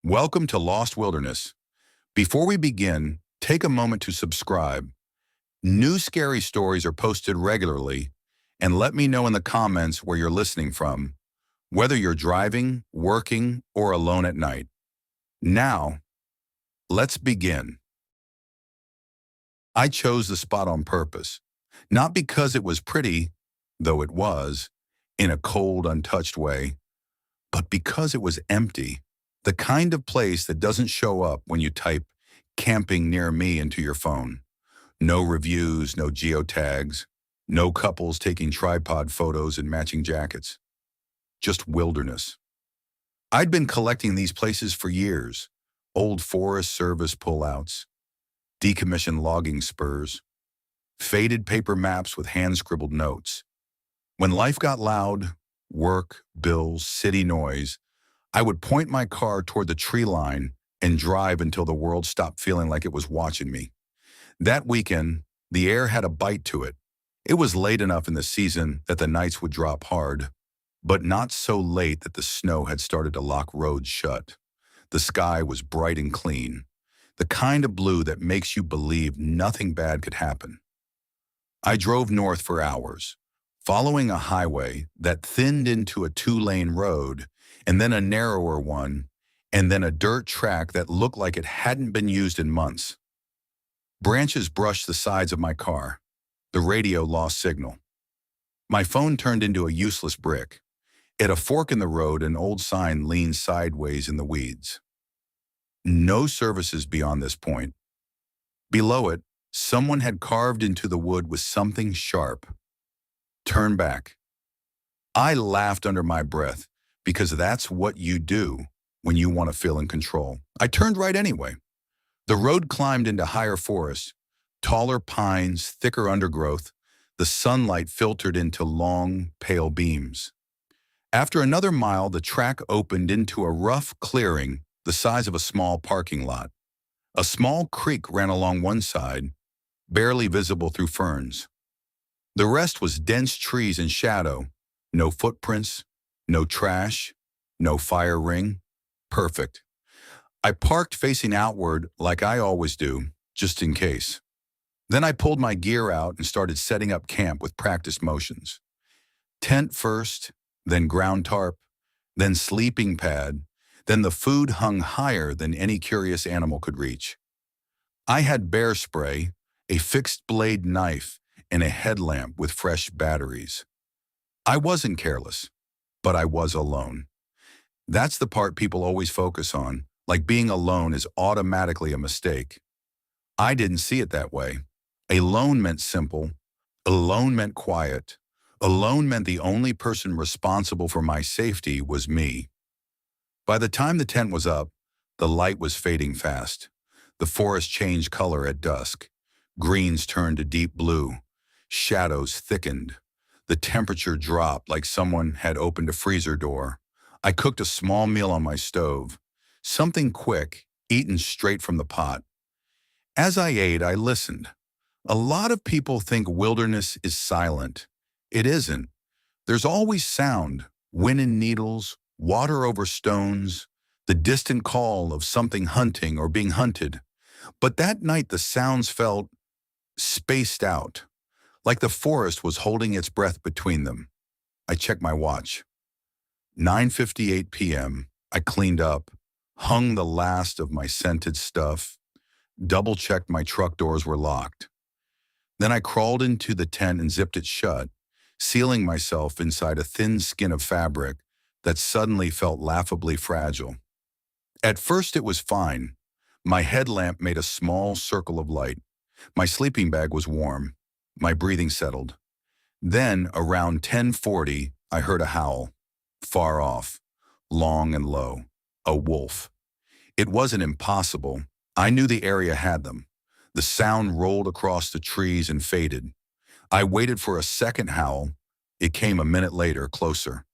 Welcome to Lost Wilderness. Before we begin, take a moment to subscribe. New scary stories are posted regularly, and let me know in the comments where you're listening from, whether you're driving, working, or alone at night. Now, let's begin. I chose the spot on purpose, not because it was pretty, though it was, in a cold, untouched way, but because it was empty. The kind of place that doesn't show up when you type camping near me into your phone. No reviews, no geotags, no couples taking tripod photos in matching jackets. Just wilderness. I'd been collecting these places for years. Old Forest Service pullouts, decommissioned logging spurs, faded paper maps with hand-scribbled notes. When life got loud, work, bills, city noise, I would point my car toward the tree line and drive until the world stopped feeling like it was watching me. That weekend, the air had a bite to it. It was late enough in the season that the nights would drop hard, but not so late that the snow had started to lock roads shut. The sky was bright and clean, the kind of blue that makes you believe nothing bad could happen. I drove north for hours, following a highway that thinned into a two-lane road, and then a narrower one, and then a dirt track that looked like it hadn't been used in months. Branches brushed the sides of my car. The radio lost signal. My phone turned into a useless brick. At a fork in the road, an old sign leaned sideways in the weeds. No services beyond this point. Below it, someone had carved into the wood with something sharp. Turn back. I laughed under my breath, because that's what you do when you want to feel in control. I turned right anyway. The road climbed into higher forest, taller pines, thicker undergrowth. The sunlight filtered into long, pale beams. After another mile, the track opened into a rough clearing the size of a small parking lot. A small creek ran along one side, barely visible through ferns. The rest was dense trees and shadow. No footprints, no trash, no fire ring. Perfect. I parked facing outward like I always do, just in case. Then I pulled my gear out and started setting up camp with practice motions. Tent first, then ground tarp, then sleeping pad, then the food hung higher than any curious animal could reach. I had bear spray, a fixed blade knife, and a headlamp with fresh batteries. I wasn't careless, but I was alone. That's the part people always focus on, like being alone is automatically a mistake. I didn't see it that way. Alone meant simple. Alone meant quiet. Alone meant the only person responsible for my safety was me. By the time the tent was up, the light was fading fast. The forest changed color at dusk. Greens turned to deep blue. Shadows thickened. The temperature dropped like someone had opened a freezer door. I cooked a small meal on my stove. Something quick, eaten straight from the pot. As I ate, I listened. A lot of people think wilderness is silent. It isn't. There's always sound, wind in needles, water over stones, the distant call of something hunting or being hunted. But that night the sounds felt spaced out, like the forest was holding its breath between them. I checked my watch. 9:58 p.m. I cleaned up, hung the last of my scented stuff, double-checked my truck doors were locked. Then I crawled into the tent and zipped it shut, sealing myself inside a thin skin of fabric that suddenly felt laughably fragile. At first it was fine. My headlamp made a small circle of light. My sleeping bag was warm. My breathing settled. Then, around 10:40, I heard a howl. Far off, long and low. A wolf. It wasn't impossible. I knew the area had them. The sound rolled across the trees and faded. I waited for a second howl. It came a minute later, closer.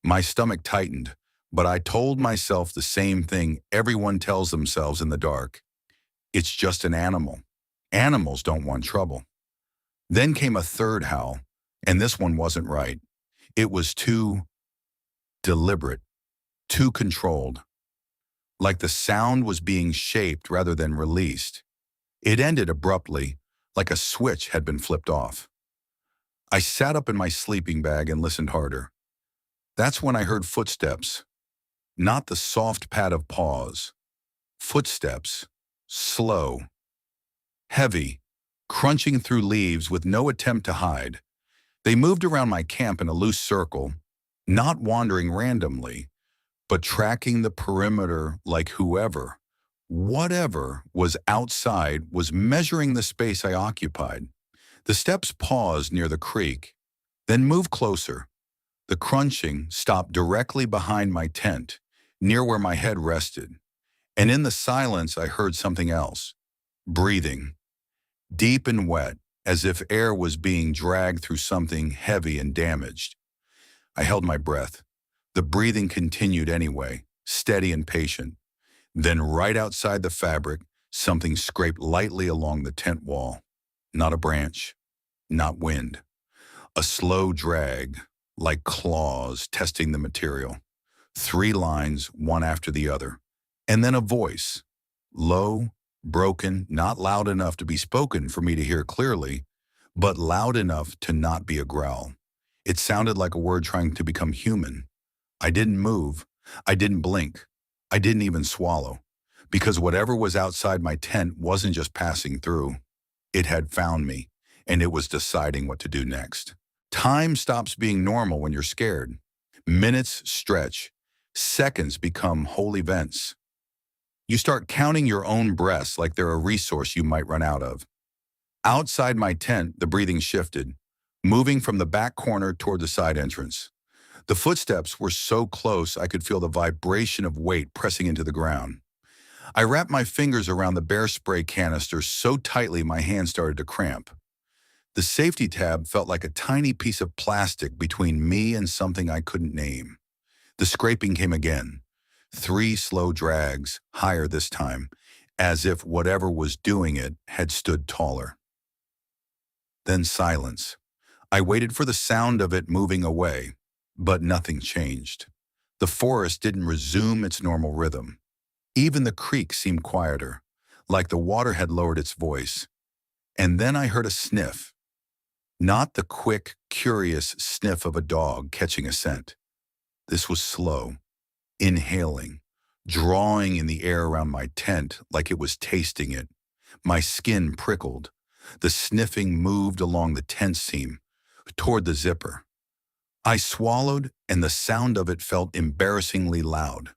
My stomach tightened, but I told myself the same thing everyone tells themselves in the dark. It's just an animal. Animals don't want trouble. Then came a third howl, and this one wasn't right. It was too deliberate, too controlled. like the sound was being shaped rather than released. It ended abruptly, like a switch had been flipped off. I sat up in my sleeping bag and listened harder. That's when I heard footsteps, not the soft pad of paws. Footsteps, slow, heavy, crunching through leaves with no attempt to hide. They moved around my camp in a loose circle, not wandering randomly, but tracking the perimeter like whoever, whatever was outside was measuring the space I occupied. The steps paused near the creek, then moved closer. The crunching stopped directly behind my tent, near where my head rested. And in the silence, I heard something else. Breathing, deep and wet, as if air was being dragged through something heavy and damaged. I held my breath. The breathing continued anyway, steady and patient. Then right outside the fabric, something scraped lightly along the tent wall. Not a branch, not wind. A slow drag, like claws testing the material. 3 lines, one after the other. And then a voice, low, broken, not loud enough to be spoken for me to hear clearly, but loud enough to not be a growl. It sounded like a word trying to become human. I didn't move. I didn't blink. I didn't even swallow. Because whatever was outside my tent wasn't just passing through. It had found me, and it was deciding what to do next. Time stops being normal when you're scared. Minutes stretch. Seconds become whole events. You start counting your own breaths like they're a resource you might run out of. Outside my tent, the breathing shifted, moving from the back corner toward the side entrance. The footsteps were so close I could feel the vibration of weight pressing into the ground. I wrapped my fingers around the bear spray canister so tightly my hands started to cramp. The safety tab felt like a tiny piece of plastic between me and something I couldn't name. The scraping came again. 3 slow drags, higher this time, as if whatever was doing it had stood taller. Then silence. I waited for the sound of it moving away, but nothing changed. The forest didn't resume its normal rhythm. Even the creek seemed quieter, like the water had lowered its voice. And then I heard a sniff. Not the quick, curious sniff of a dog catching a scent. This was slow, inhaling, drawing in the air around my tent like it was tasting it. My skin prickled. The sniffing moved along the tent seam, toward the zipper. I swallowed, and the sound of it felt embarrassingly loud.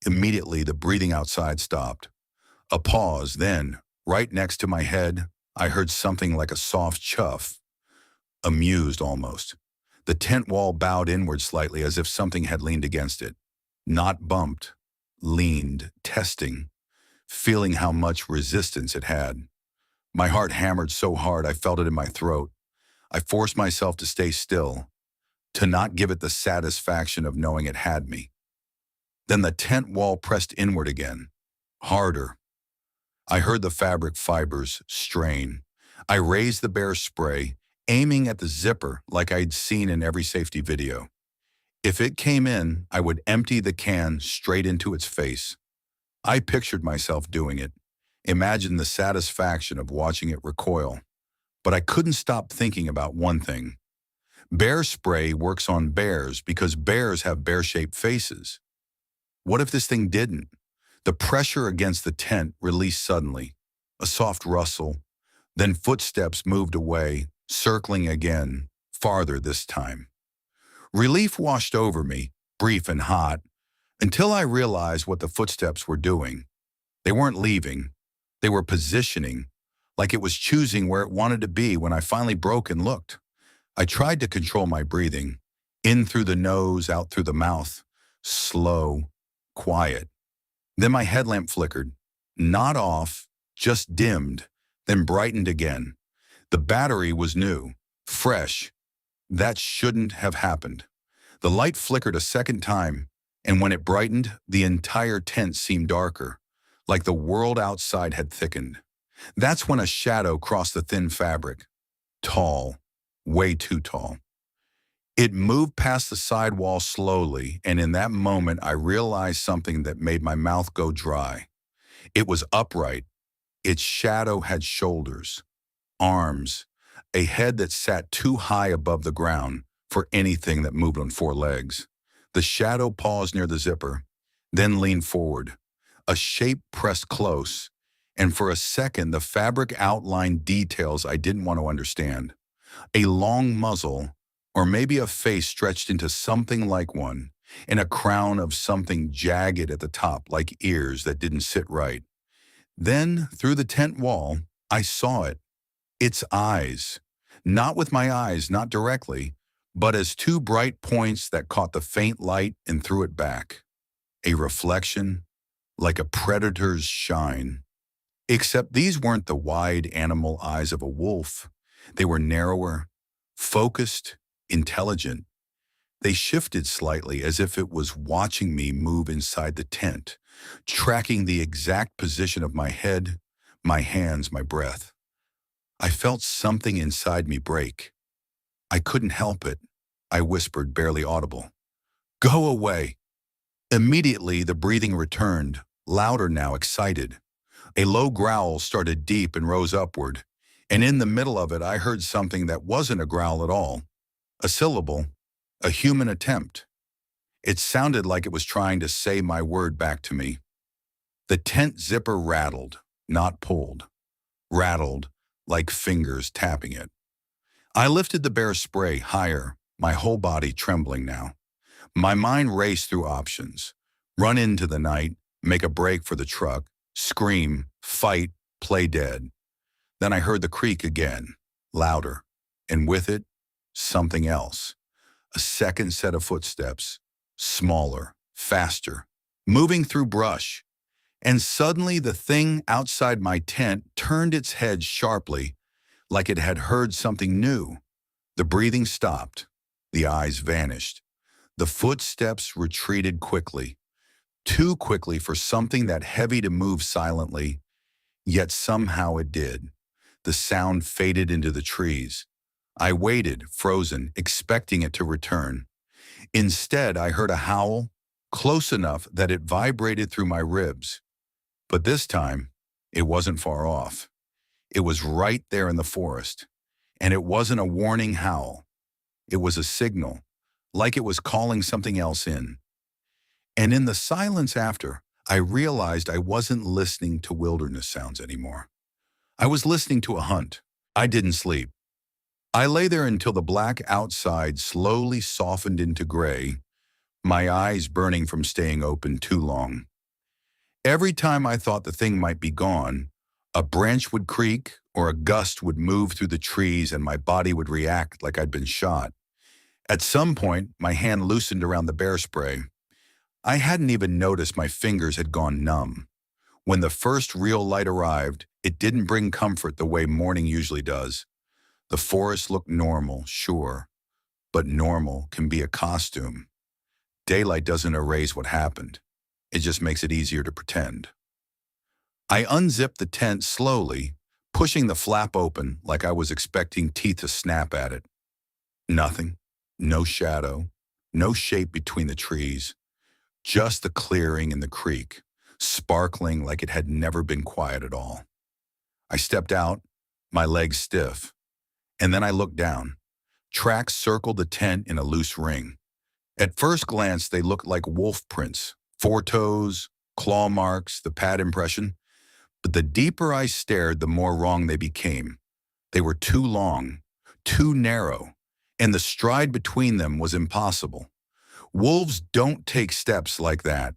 Immediately, the breathing outside stopped. A pause, then, right next to my head, I heard something like a soft chuff. Amused almost. The tent wall bowed inward slightly as if something had leaned against it. Not bumped, leaned, testing, feeling how much resistance it had. My heart hammered so hard I felt it in my throat. I forced myself to stay still, to not give it the satisfaction of knowing it had me. Then the tent wall pressed inward again, harder. I heard the fabric fibers strain. I raised the bear spray, aiming at the zipper like I'd seen in every safety video. If it came in, I would empty the can straight into its face. I pictured myself doing it, imagined the satisfaction of watching it recoil. But I couldn't stop thinking about one thing. Bear spray works on bears because bears have bear-shaped faces. What if this thing didn't? The pressure against the tent released suddenly. A soft rustle. Then footsteps moved away, circling again, farther this time. Relief washed over me, brief and hot, until I realized what the footsteps were doing. They weren't leaving. They were positioning, like it was choosing where it wanted to be when I finally broke and looked. I tried to control my breathing, in through the nose, out through the mouth, slow, quiet. Then my headlamp flickered, not off, just dimmed, then brightened again. The battery was new, fresh. That shouldn't have happened. The light flickered a second time, and when it brightened, the entire tent seemed darker, like the world outside had thickened. That's when a shadow crossed the thin fabric. Tall, way too tall. It moved past the sidewall slowly, and in that moment I realized something that made my mouth go dry. It was upright. Its shadow had shoulders, arms, a head that sat too high above the ground for anything that moved on four legs. The shadow paused near the zipper, then leaned forward. A shape pressed close, and for a second the fabric outlined details I didn't want to understand. A long muzzle, or maybe a face stretched into something like one, and a crown of something jagged at the top like ears that didn't sit right. Then, through the tent wall, I saw it. Its eyes. Not with my eyes, not directly, but as two bright points that caught the faint light and threw it back. A reflection, like a predator's shine. Except these weren't the wide animal eyes of a wolf. They were narrower, focused, intelligent. They shifted slightly as if it was watching me move inside the tent, tracking the exact position of my head, my hands, my breath. I felt something inside me break. I couldn't help it. I whispered, barely audible. Go away. Immediately, the breathing returned, louder now, excited. A low growl started deep and rose upward, and in the middle of it I heard something that wasn't a growl at all. A syllable, a human attempt. It sounded like it was trying to say my word back to me. The tent zipper rattled, not pulled. Rattled, like fingers tapping it. I lifted the bear spray higher, my whole body trembling now. My mind raced through options. Run into the night, make a break for the truck, scream, fight, play dead. Then I heard the creak again, louder, and with it, something else. A second set of footsteps, smaller, faster, moving through brush. And suddenly the thing outside my tent turned its head sharply, like it had heard something new. The breathing stopped. The eyes vanished. The footsteps retreated quickly, too quickly for something that heavy to move silently, yet somehow it did. The sound faded into the trees. I waited, frozen, expecting it to return. Instead, I heard a howl, close enough that it vibrated through my ribs. But this time, it wasn't far off. It was right there in the forest. And it wasn't a warning howl. It was a signal, like it was calling something else in. And in the silence after, I realized I wasn't listening to wilderness sounds anymore. I was listening to a hunt. I didn't sleep. I lay there until the black outside slowly softened into gray, my eyes burning from staying open too long. Every time I thought the thing might be gone, a branch would creak or a gust would move through the trees and my body would react like I'd been shot. At some point, my hand loosened around the bear spray. I hadn't even noticed my fingers had gone numb. When the first real light arrived, it didn't bring comfort the way morning usually does. The forest looked normal, sure, but normal can be a costume. Daylight doesn't erase what happened. It just makes it easier to pretend. I unzipped the tent slowly, pushing the flap open like I was expecting teeth to snap at it. Nothing, no shadow, no shape between the trees, just the clearing and the creek, sparkling like it had never been quiet at all. I stepped out, my legs stiff, and then I looked down. Tracks circled the tent in a loose ring. At first glance, they looked like wolf prints, 4 toes, claw marks, the pad impression. But the deeper I stared, the more wrong they became. They were too long, too narrow, and the stride between them was impossible. Wolves don't take steps like that.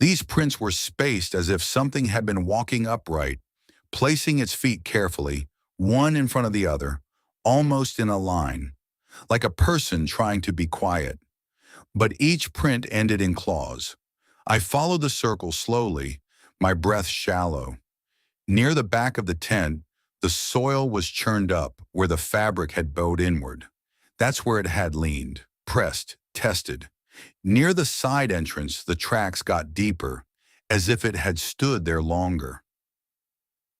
These prints were spaced as if something had been walking upright, placing its feet carefully, one in front of the other, almost in a line, like a person trying to be quiet. But each print ended in claws. I followed the circle slowly, my breath shallow. Near the back of the tent, the soil was churned up where the fabric had bowed inward. That's where it had leaned, pressed, tested. Near the side entrance, the tracks got deeper, as if it had stood there longer.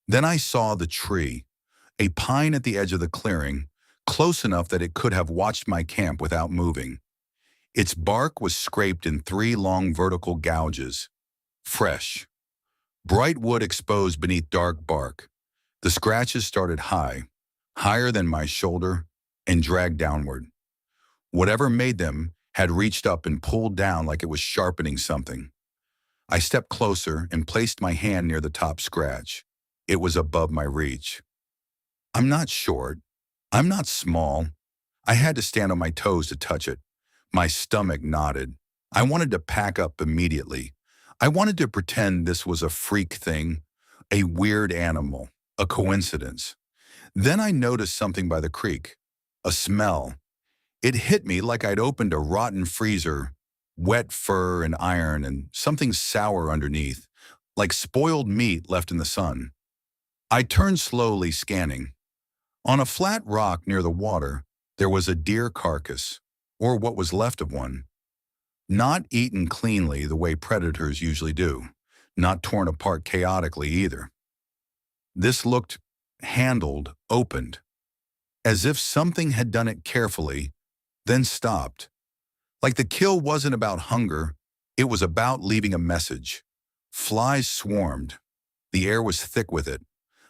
Then I saw the tree, a pine at the edge of the clearing, close enough that it could have watched my camp without moving. Its bark was scraped in 3 long vertical gouges, fresh. Bright wood exposed beneath dark bark. The scratches started high, higher than my shoulder, and dragged downward. Whatever made them had reached up and pulled down like it was sharpening something. I stepped closer and placed my hand near the top scratch. It was above my reach. I'm not short. I'm not small. I had to stand on my toes to touch it. My stomach knotted. I wanted to pack up immediately. I wanted to pretend this was a freak thing, a weird animal, a coincidence. Then I noticed something by the creek, a smell. It hit me like I'd opened a rotten freezer, wet fur and iron and something sour underneath, like spoiled meat left in the sun. I turned slowly, scanning. On a flat rock near the water, there was a deer carcass, or what was left of one. Not eaten cleanly the way predators usually do, not torn apart chaotically either. This looked handled, opened, as if something had done it carefully, then stopped. Like the kill wasn't about hunger, it was about leaving a message. Flies swarmed. The air was thick with it.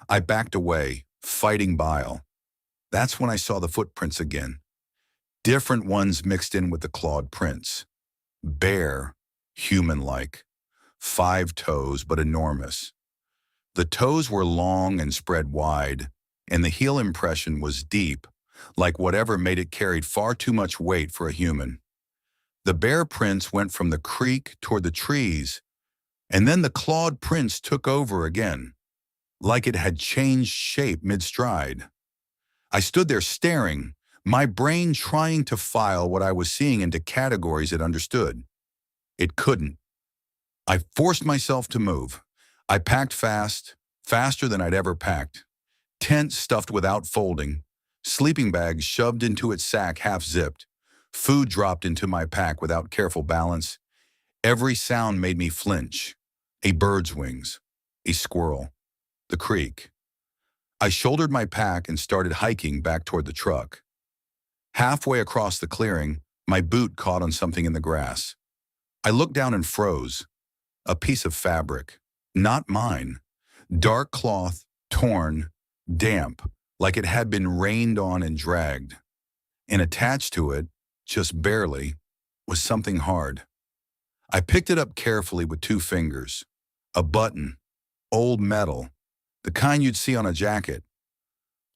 I backed away, fighting bile. That's when I saw the footprints again. Different ones mixed in with the clawed prints. Bare, human-like. 5 toes, but enormous. The toes were long and spread wide, and the heel impression was deep, like whatever made it carried far too much weight for a human. The bare prints went from the creek toward the trees, and then the clawed prints took over again, like it had changed shape mid-stride. I stood there staring, my brain trying to file what I was seeing into categories it understood. It couldn't. I forced myself to move. I packed fast, faster than I'd ever packed. Tent stuffed without folding, sleeping bags shoved into its sack half-zipped, food dropped into my pack without careful balance. Every sound made me flinch. A bird's wings, a squirrel, the creek. I shouldered my pack and started hiking back toward the truck. Halfway across the clearing, my boot caught on something in the grass. I looked down and froze. A piece of fabric. Not mine. Dark cloth, torn, damp, like it had been rained on and dragged. And attached to it, just barely, was something hard. I picked it up carefully with 2 fingers. A button. Old metal. The kind you'd see on a jacket.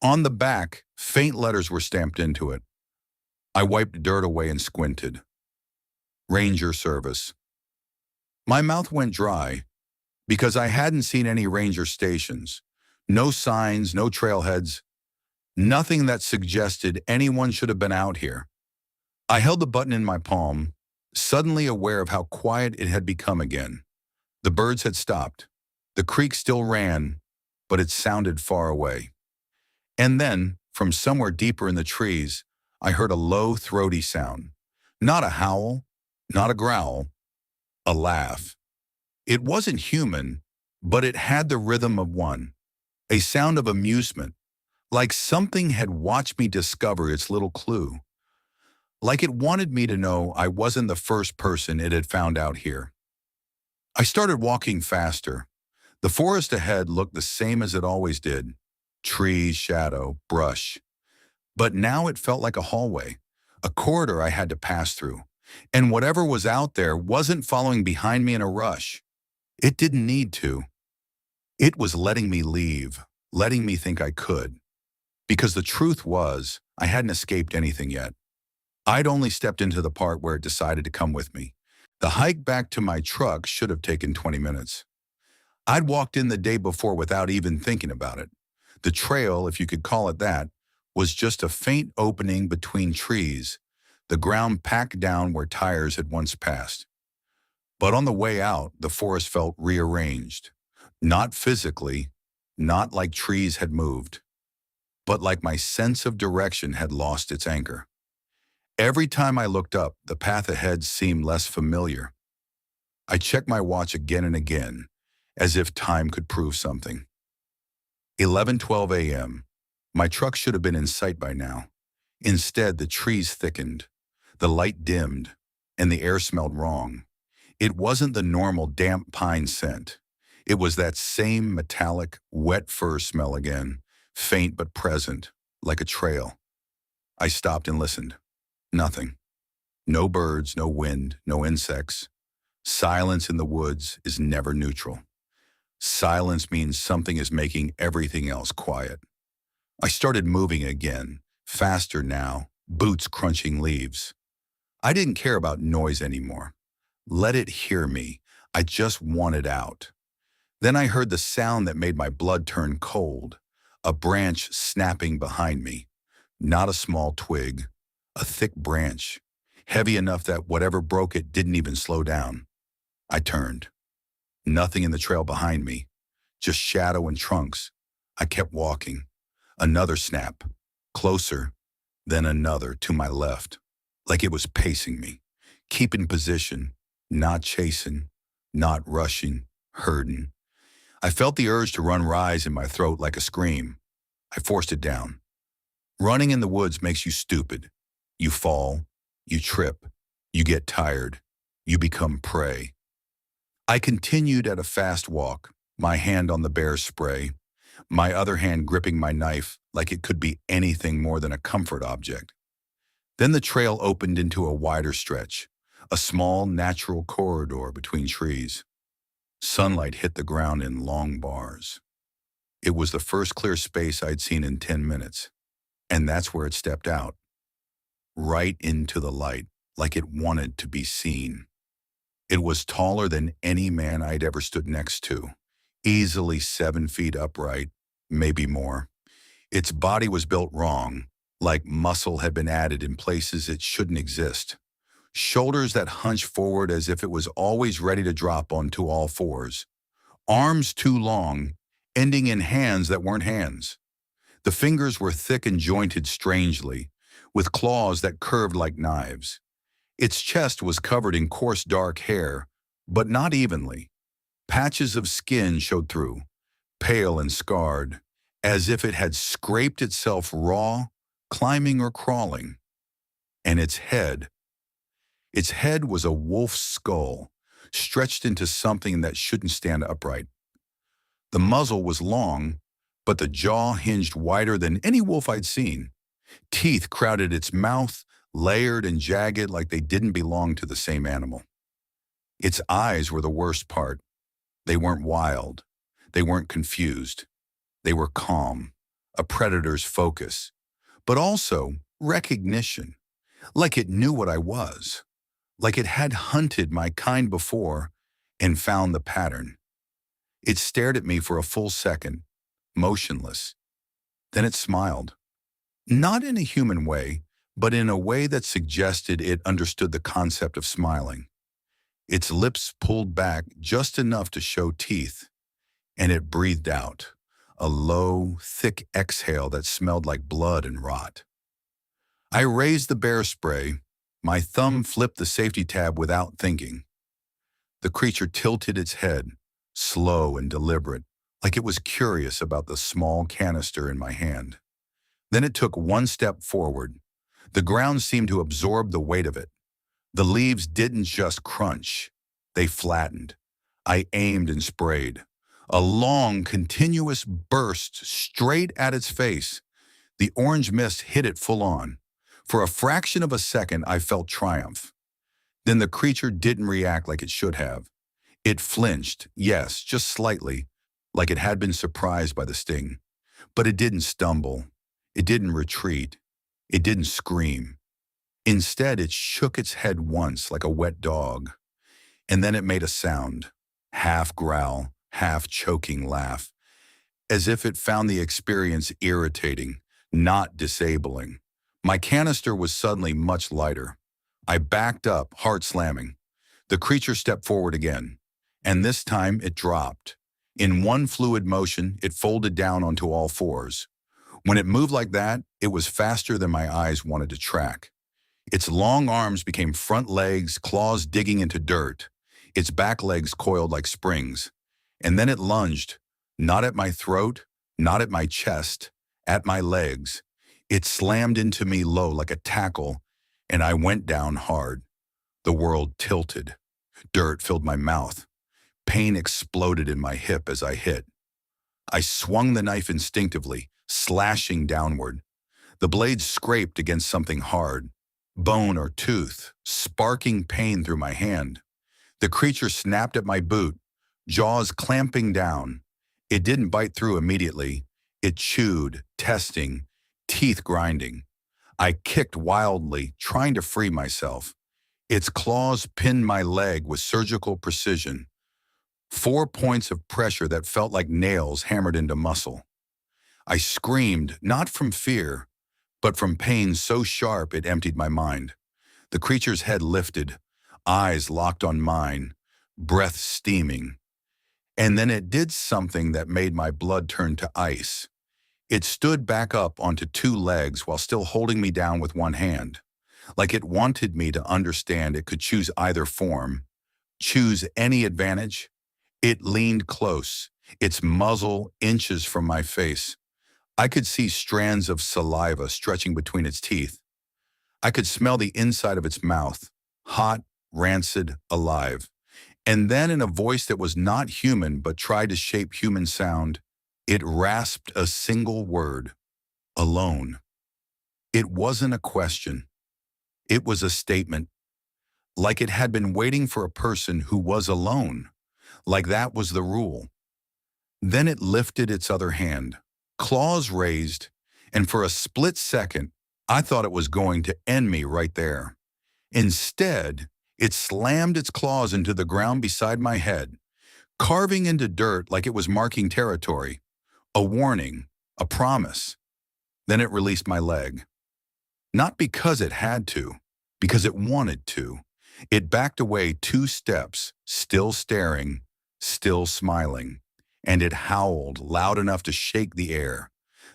On the back, faint letters were stamped into it. I wiped dirt away and squinted. Ranger Service. My mouth went dry because I hadn't seen any ranger stations. No signs, no trailheads. Nothing that suggested anyone should have been out here. I held the button in my palm, suddenly aware of how quiet it had become again. The birds had stopped. The creek still ran, but it sounded far away. And then, from somewhere deeper in the trees, I heard a low, throaty sound. Not a howl, not a growl, a laugh. It wasn't human, but it had the rhythm of one, a sound of amusement, like something had watched me discover its little clue. Like it wanted me to know I wasn't the first person it had found out here. I started walking faster. The forest ahead looked the same as it always did. Trees, shadow, brush. But now it felt like a hallway, a corridor I had to pass through. And whatever was out there wasn't following behind me in a rush. It didn't need to. It was letting me leave, letting me think I could. Because the truth was, I hadn't escaped anything yet. I'd only stepped into the part where it decided to come with me. The hike back to my truck should have taken 20 minutes. I'd walked in the day before without even thinking about it. The trail, if you could call it that, was just a faint opening between trees, the ground packed down where tires had once passed. But on the way out, the forest felt rearranged. Not physically, not like trees had moved, but like my sense of direction had lost its anchor. Every time I looked up, the path ahead seemed less familiar. I checked my watch again and again, as if time could prove something. 11:12 a.m. My truck should have been in sight by now. Instead, the trees thickened, the light dimmed, and the air smelled wrong. It wasn't the normal damp pine scent. It was that same metallic, wet fur smell again, faint but present, like a trail. I stopped and listened. Nothing. No birds, no wind, no insects. Silence in the woods is never neutral. Silence means something is making everything else quiet. I started moving again, faster now, boots crunching leaves. I didn't care about noise anymore. Let it hear me. I just wanted out. Then I heard the sound that made my blood turn cold, a branch snapping behind me. Not a small twig, a thick branch, heavy enough that whatever broke it didn't even slow down. I turned. Nothing in the trail behind me, just shadow and trunks. I kept walking. Another snap, closer, then another to my left, like it was pacing me, keeping position, not chasing, not rushing, herding. I felt the urge to run rise in my throat like a scream. I forced it down. Running in the woods makes you stupid. You fall, you trip, you get tired, you become prey. I continued at a fast walk, my hand on the bear spray, my other hand gripping my knife like it could be anything more than a comfort object. Then the trail opened into a wider stretch, a small natural corridor between trees. Sunlight hit the ground in long bars. It was the first clear space I'd seen in 10 minutes, and that's where it stepped out, right into the light, like it wanted to be seen. It was taller than any man I'd ever stood next to, easily 7 feet upright, maybe more. Its body was built wrong, like muscle had been added in places it shouldn't exist. Shoulders that hunched forward as if it was always ready to drop onto all fours. Arms too long, ending in hands that weren't hands. The fingers were thick and jointed strangely, with claws that curved like knives. Its chest was covered in coarse dark hair, but not evenly. Patches of skin showed through, pale and scarred, as if it had scraped itself raw, climbing or crawling. And its head was a wolf's skull, stretched into something that shouldn't stand upright. The muzzle was long, but the jaw hinged wider than any wolf I'd seen. Teeth crowded its mouth, layered and jagged like they didn't belong to the same animal. Its eyes were the worst part. They weren't wild. They weren't confused. They were calm, a predator's focus, but also recognition, like it knew what I was, like it had hunted my kind before and found the pattern. It stared at me for a full second, motionless. Then it smiled. Not in a human way, but in a way that suggested it understood the concept of smiling. Its lips pulled back just enough to show teeth, and it breathed out, a low, thick exhale that smelled like blood and rot. I raised the bear spray. My thumb flipped the safety tab without thinking. The creature tilted its head, slow and deliberate, like it was curious about the small canister in my hand. Then it took one step forward. The ground seemed to absorb the weight of it. The leaves didn't just crunch, they flattened. I aimed and sprayed. A long, continuous burst straight at its face. The orange mist hit it full on. For a fraction of a second, I felt triumph. Then the creature didn't react like it should have. It flinched, yes, just slightly, like it had been surprised by the sting. But it didn't stumble. It didn't retreat. It didn't scream. Instead, it shook its head once like a wet dog. And then it made a sound, half growl, half choking laugh, as if it found the experience irritating, not disabling. My canister was suddenly much lighter. I backed up, heart slamming. The creature stepped forward again, and this time it dropped. In one fluid motion, it folded down onto all fours. When it moved like that, it was faster than my eyes wanted to track. Its long arms became front legs, claws digging into dirt. Its back legs coiled like springs. And then it lunged, not at my throat, not at my chest, at my legs. It slammed into me low like a tackle, and I went down hard. The world tilted. Dirt filled my mouth. Pain exploded in my hip as I hit. I swung the knife instinctively, slashing downward. The blade scraped against something hard, bone or tooth, sparking pain through my hand. The creature snapped at my boot, jaws clamping down. It didn't bite through immediately. It chewed, testing, teeth grinding. I kicked wildly, trying to free myself. Its claws pinned my leg with surgical precision. 4 points of pressure that felt like nails hammered into muscle. I screamed, not from fear, but from pain so sharp it emptied my mind. The creature's head lifted, eyes locked on mine, breath steaming. And then it did something that made my blood turn to ice. It stood back up onto 2 legs while still holding me down with one hand, like it wanted me to understand it could choose either form, choose any advantage. It leaned close, its muzzle inches from my face. I could see strands of saliva stretching between its teeth. I could smell the inside of its mouth, hot, rancid, alive. And then in a voice that was not human but tried to shape human sound, it rasped a single word: alone. It wasn't a question. It was a statement, like it had been waiting for a person who was alone, like that was the rule. Then it lifted its other hand, claws raised, and for a split second, I thought it was going to end me right there. Instead, it slammed its claws into the ground beside my head, carving into dirt like it was marking territory, a warning, a promise. Then it released my leg. Not because it had to, because it wanted to. It backed away 2 steps, still staring, still smiling, and it howled loud enough to shake the air.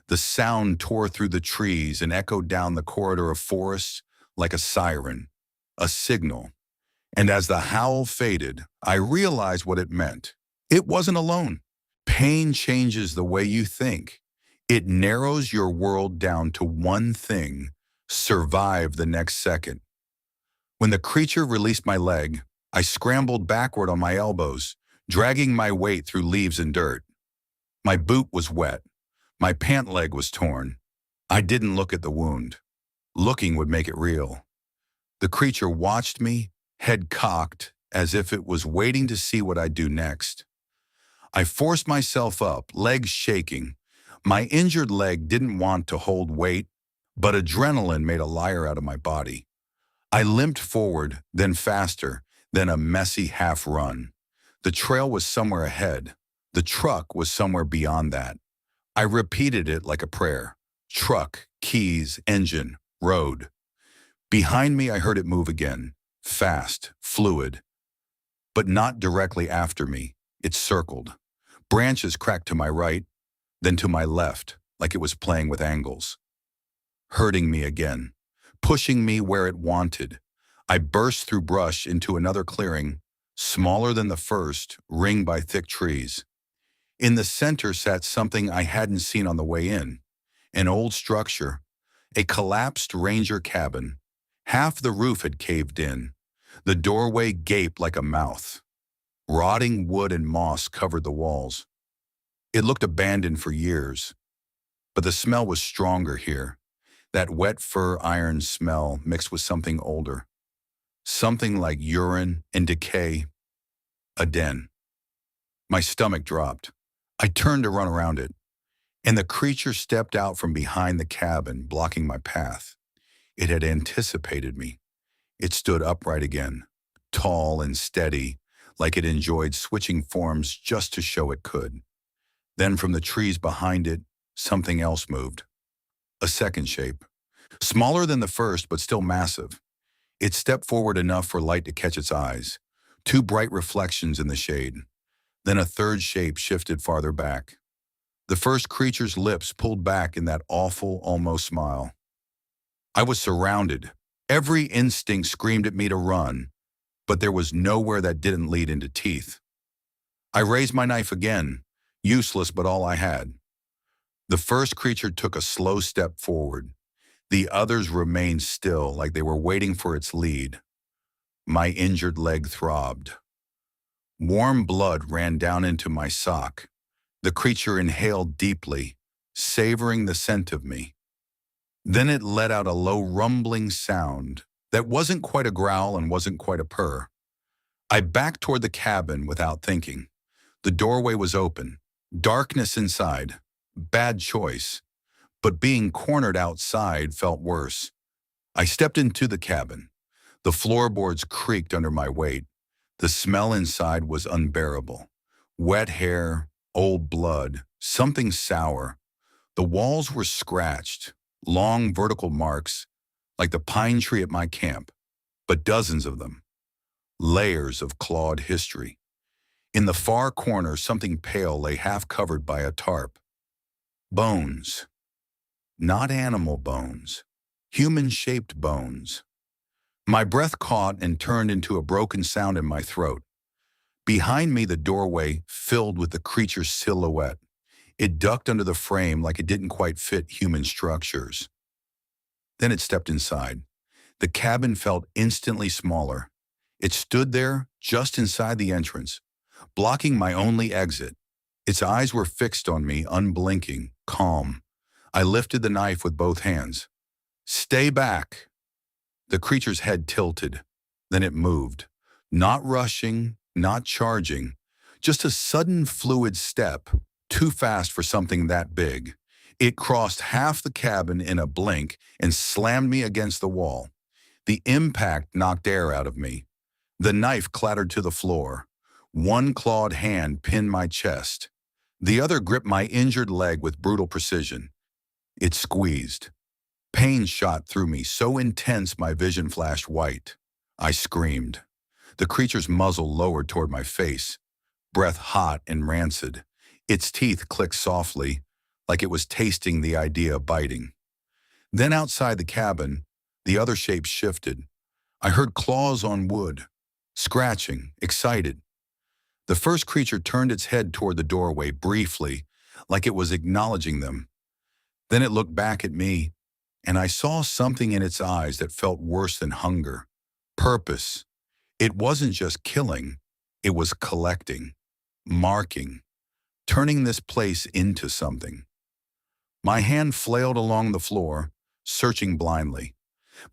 The sound tore through the trees and echoed down the corridor of forests like a siren, a signal. And as the howl faded, I realized what it meant. It wasn't alone. Pain changes the way you think. It narrows your world down to one thing: survive the next second. When the creature released my leg, I scrambled backward on my elbows, dragging my weight through leaves and dirt. My boot was wet. My pant leg was torn. I didn't look at the wound. Looking would make it real. The creature watched me, head cocked, as if it was waiting to see what I'd do next. I forced myself up, legs shaking. My injured leg didn't want to hold weight, but adrenaline made a liar out of my body. I limped forward, then faster, then a messy half-run. The trail was somewhere ahead. The truck was somewhere beyond that. I repeated it like a prayer. Truck, keys, engine, road. Behind me, I heard it move again. Fast, fluid. But not directly after me. It circled. Branches cracked to my right, then to my left, like it was playing with angles. Hurting me again, pushing me where it wanted. I burst through brush into another clearing, smaller than the first, ringed by thick trees. In the center sat something I hadn't seen on the way in. An old structure, a collapsed ranger cabin. Half the roof had caved in. The doorway gaped like a mouth. Rotting wood and moss covered the walls. It looked abandoned for years, but the smell was stronger here. That wet fur iron smell mixed with something older. Something like urine and decay. A den. My stomach dropped. I turned to run around it, and the creature stepped out from behind the cabin, blocking my path. It had anticipated me. It stood upright again, tall and steady, like it enjoyed switching forms just to show it could. Then from the trees behind it, something else moved. A second shape. Smaller than the first, but still massive. It stepped forward enough for light to catch its eyes. 2 bright reflections in the shade. Then a third shape shifted farther back. The first creature's lips pulled back in that awful, almost smile. I was surrounded. Every instinct screamed at me to run, but there was nowhere that didn't lead into teeth. I raised my knife again, useless but all I had. The first creature took a slow step forward, The others remained still, like they were waiting for its lead. My injured leg throbbed. Warm blood ran down into my sock. The creature inhaled deeply, savoring the scent of me. Then it let out a low rumbling sound that wasn't quite a growl and wasn't quite a purr. I backed toward the cabin without thinking. The doorway was open. Darkness inside. Bad choice. But being cornered outside felt worse. I stepped into the cabin. The floorboards creaked under my weight. The smell inside was unbearable. Wet hair, old blood, something sour. The walls were scratched, long vertical marks, like the pine tree at my camp, but dozens of them. Layers of clawed history. In the far corner, something pale lay half covered by a tarp. Bones. Not animal bones. Human-shaped bones. My breath caught and turned into a broken sound in my throat. Behind me, the doorway filled with the creature's silhouette. It ducked under the frame like it didn't quite fit human structures. Then it stepped inside. The cabin felt instantly smaller. It stood there, just inside the entrance, blocking my only exit. Its eyes were fixed on me, unblinking, calm. I lifted the knife with both hands. "Stay back!" The creature's head tilted. Then it moved. Not rushing, not charging. Just a sudden fluid step, too fast for something that big. It crossed half the cabin in a blink and slammed me against the wall. The impact knocked air out of me. The knife clattered to the floor. One clawed hand pinned my chest. The other gripped my injured leg with brutal precision. It squeezed. Pain shot through me, so intense my vision flashed white. I screamed. The creature's muzzle lowered toward my face, breath hot and rancid. Its teeth clicked softly, like it was tasting the idea of biting. Then outside the cabin, the other shape shifted. I heard claws on wood, scratching, excited. The first creature turned its head toward the doorway briefly, like it was acknowledging them. Then it looked back at me, and I saw something in its eyes that felt worse than hunger. Purpose. It wasn't just killing, it was collecting, marking, turning this place into something. My hand flailed along the floor, searching blindly.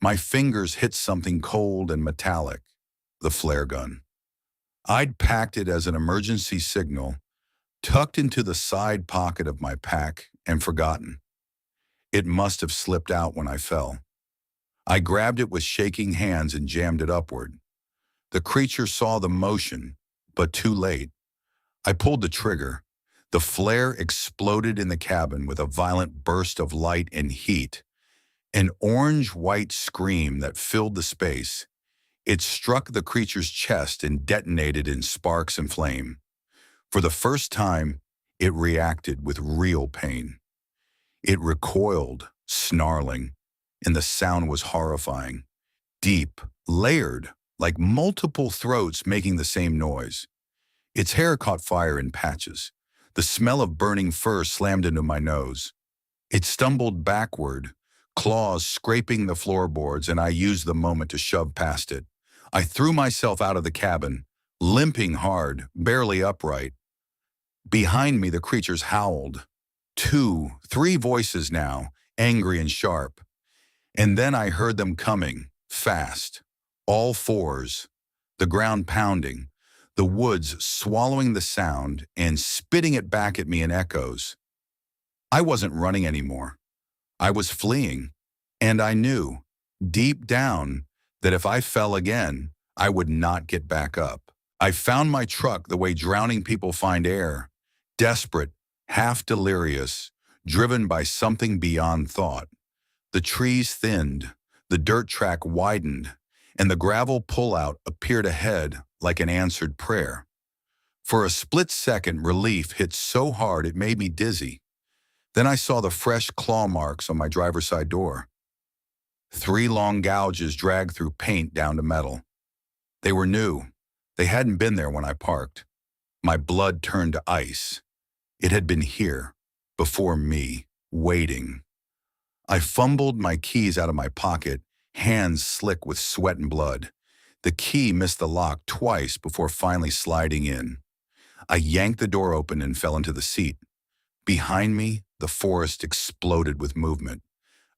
My fingers hit something cold and metallic, the flare gun. I'd packed it as an emergency signal, tucked into the side pocket of my pack, and forgotten. It must have slipped out when I fell. I grabbed it with shaking hands and jammed it upward. The creature saw the motion, but too late. I pulled the trigger. The flare exploded in the cabin with a violent burst of light and heat. An orange-white scream that filled the space. It struck the creature's chest and detonated in sparks and flame. For the first time, it reacted with real pain. It recoiled, snarling, and the sound was horrifying. Deep, layered, like multiple throats making the same noise. Its hair caught fire in patches. The smell of burning fur slammed into my nose. It stumbled backward, claws scraping the floorboards, and I used the moment to shove past it. I threw myself out of the cabin, limping hard, barely upright. Behind me, the creatures howled. 2, 3 voices now, angry and sharp. And then I heard them coming, fast, all fours, the ground pounding, the woods swallowing the sound and spitting it back at me in echoes. I wasn't running anymore. I was fleeing, and I knew, deep down, that if I fell again, I would not get back up. I found my truck the way drowning people find air, desperate, half delirious, driven by something beyond thought. The trees thinned, the dirt track widened, and the gravel pullout appeared ahead like an answered prayer. For a split second, relief hit so hard it made me dizzy. Then I saw the fresh claw marks on my driver's side door. 3 long gouges dragged through paint down to metal. They were new. They hadn't been there when I parked. My blood turned to ice. It had been here, before me, waiting. I fumbled my keys out of my pocket, hands slick with sweat and blood. The key missed the lock twice before finally sliding in. I yanked the door open and fell into the seat. Behind me, the forest exploded with movement.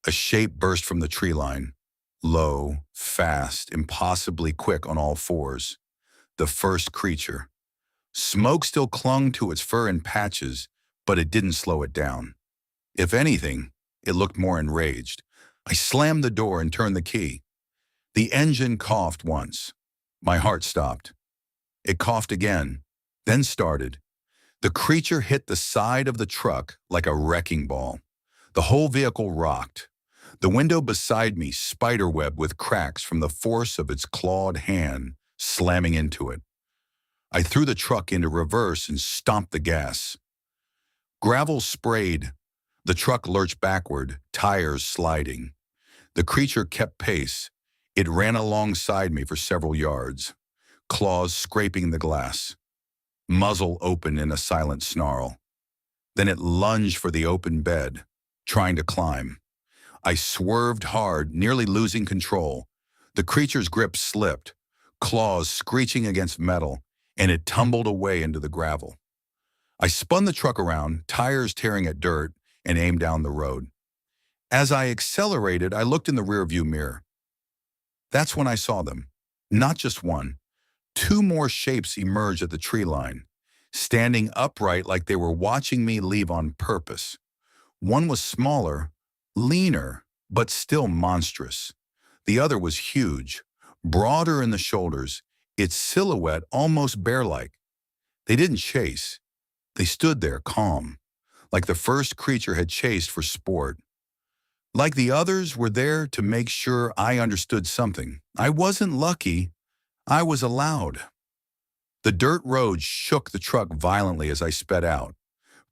A shape burst from the tree line. Low, fast, impossibly quick on all fours. The first creature. Smoke still clung to its fur in patches, but it didn't slow it down. If anything, it looked more enraged. I slammed the door and turned the key. The engine coughed once. My heart stopped. It coughed again, then started. The creature hit the side of the truck like a wrecking ball. The whole vehicle rocked. The window beside me spiderwebbed with cracks from the force of its clawed hand slamming into it. I threw the truck into reverse and stomped the gas. Gravel sprayed. The truck lurched backward, tires sliding. The creature kept pace. It ran alongside me for several yards, claws scraping the glass, muzzle open in a silent snarl. Then it lunged for the open bed, trying to climb. I swerved hard, nearly losing control. The creature's grip slipped, claws screeching against metal, and it tumbled away into the gravel. I spun the truck around, tires tearing at dirt, and aimed down the road. As I accelerated, I looked in the rearview mirror. That's when I saw them. Not just one. Two more shapes emerged at the tree line, standing upright like they were watching me leave on purpose. One was smaller, leaner, but still monstrous. The other was huge, broader in the shoulders, its silhouette almost bear-like. They didn't chase. They stood there calm, like the first creature had chased for sport. Like the others were there to make sure I understood something. I wasn't lucky. I was allowed. The dirt road shook the truck violently as I sped out.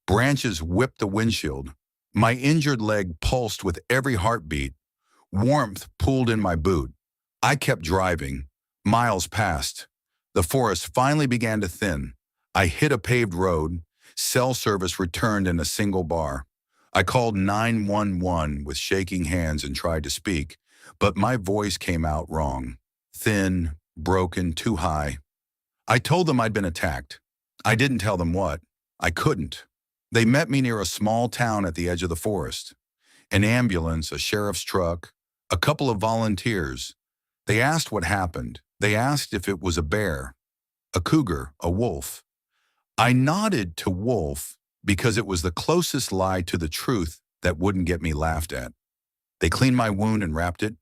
Branches whipped the windshield. My injured leg pulsed with every heartbeat. Warmth pooled in my boot. I kept driving. Miles passed. The forest finally began to thin. I hit a paved road. Cell service returned in a single bar. I called 911 with shaking hands and tried to speak, but my voice came out wrong. Thin, broken, too high. I told them I'd been attacked. I didn't tell them what. I couldn't. They met me near a small town at the edge of the forest. An ambulance, a sheriff's truck, a couple of volunteers. They asked what happened. They asked if it was a bear, a cougar, a wolf. I nodded to wolf because it was the closest lie to the truth that wouldn't get me laughed at. They cleaned my wound and wrapped it.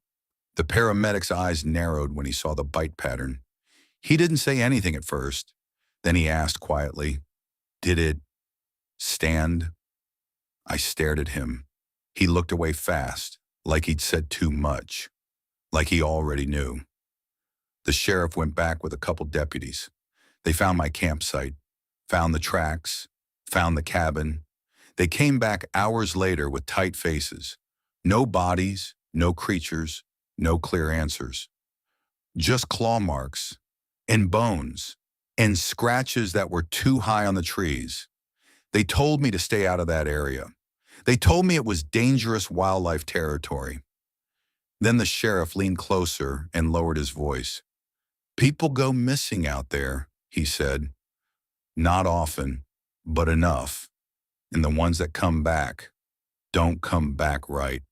The paramedic's eyes narrowed when he saw the bite pattern. He didn't say anything at first. Then he asked quietly, "Did it stand?" I stared at him. He looked away fast, like he'd said too much, like he already knew. The sheriff went back with a couple deputies. They found my campsite, found the tracks, found the cabin. They came back hours later with tight faces. No bodies, no creatures, no clear answers. Just claw marks, and bones, and scratches that were too high on the trees. They told me to stay out of that area. They told me it was dangerous wildlife territory. Then the sheriff leaned closer and lowered his voice. "People go missing out there," he said. "Not often, but enough. And the ones that come back don't come back right."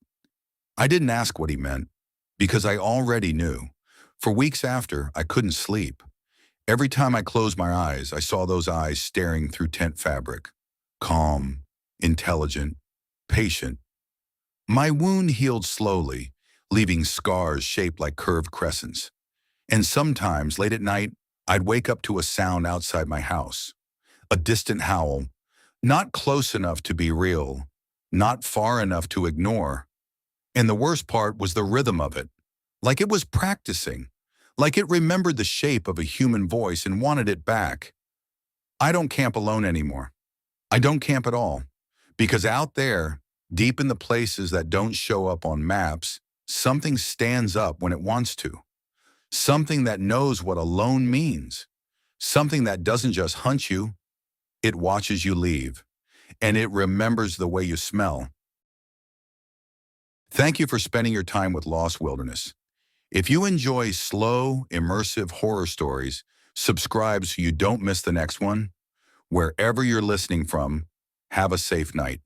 I didn't ask what he meant, because I already knew. For weeks after, I couldn't sleep. Every time I closed my eyes, I saw those eyes staring through tent fabric. Calm, intelligent, patient. My wound healed slowly, leaving scars shaped like curved crescents. And sometimes, late at night, I'd wake up to a sound outside my house. A distant howl, not close enough to be real, not far enough to ignore. And the worst part was the rhythm of it, like it was practicing, like it remembered the shape of a human voice and wanted it back. I don't camp alone anymore. I don't camp at all, because out there, deep in the places that don't show up on maps, something stands up when it wants to. Something that knows what alone means. Something that doesn't just hunt you, it watches you leave, and it remembers the way you smell, Thank you for spending your time with Lost Wilderness. If you enjoy slow, immersive horror stories, subscribe so you don't miss the next one. Wherever you're listening from, have a safe night.